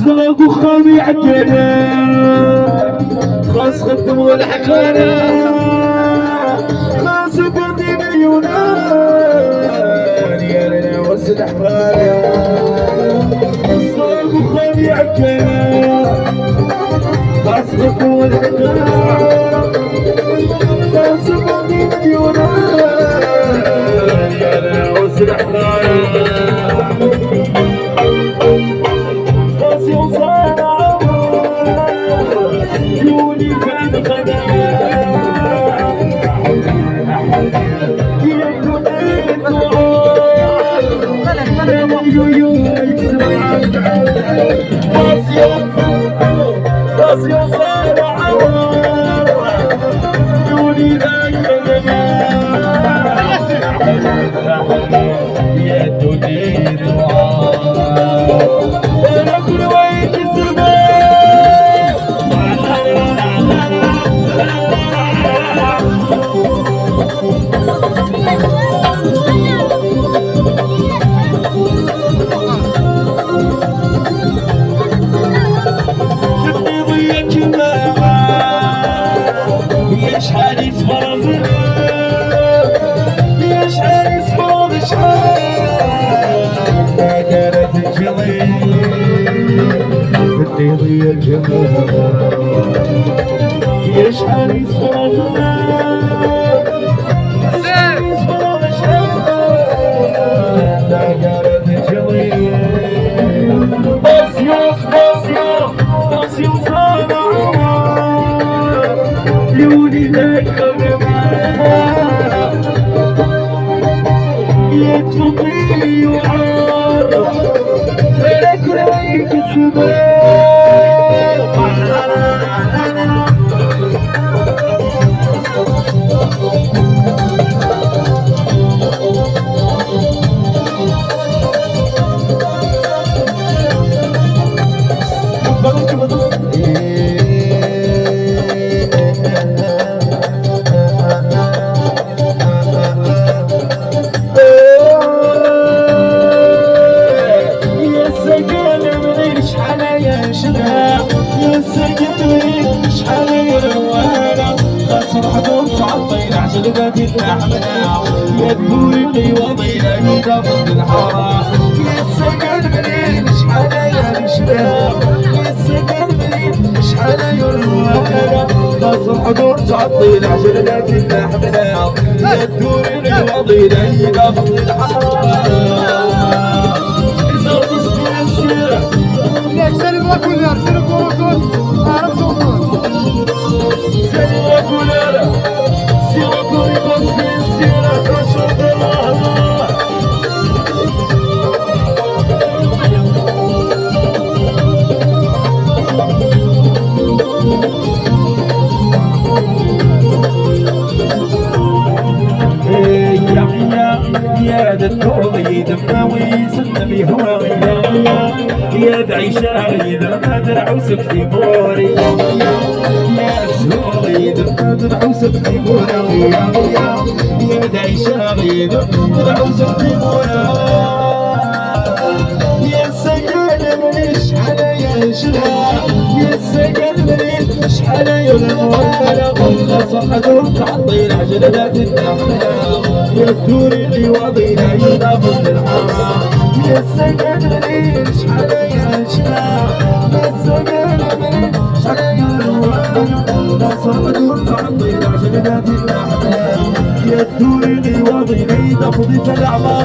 زلاق وخامي عدنا خاص خدم والحقانا خاص بردي مليونان يا لنا وسد حوانا زلاق وخامي عدنا خاص خدم والحقانا خاص بردي مليونان يا لنا وسد حوانا يا جمال يشعل يصفرنا يصفر مشاعر لا قارد جليل باسيوس صانع لوني ذاك خرمان يتفضي وعارف لك رأيك الزمان يدوري وضينا يدفن الحرام يسكن منين شحال يا الشباب يسكن منين شحال يا الوكالة ناس الحضور تعطي العجل لكن نحملها يدوري وضينا يدفن الحرام يزور تصبر السيرة ليك سلم وكل يا سلم وكل عرب صوتون سلم وكل سيركم يبص السيرة تشوف الله يا ذا التوضي دماوي سلمي هواوي يا ذا عيشاغي ذا قادر عوسك في بوري يا سهولي ذا قادر عوسك في بوري يا ذا عيشاغي ذا قادر عوسك في بوري يا سجل من شحال يا شلا يا سجل من شحال يا الوكالة والله صحدور تعطي العجل لا تتحملها يا الدوري اللي وضينا يضافن للحرام يا سجل من شحال يا شلا يا سجل من شحال يا الوكالة والله صحدور تعطي العجل لا تتحملها يا الدوري اللي وضينا يضافن للحرام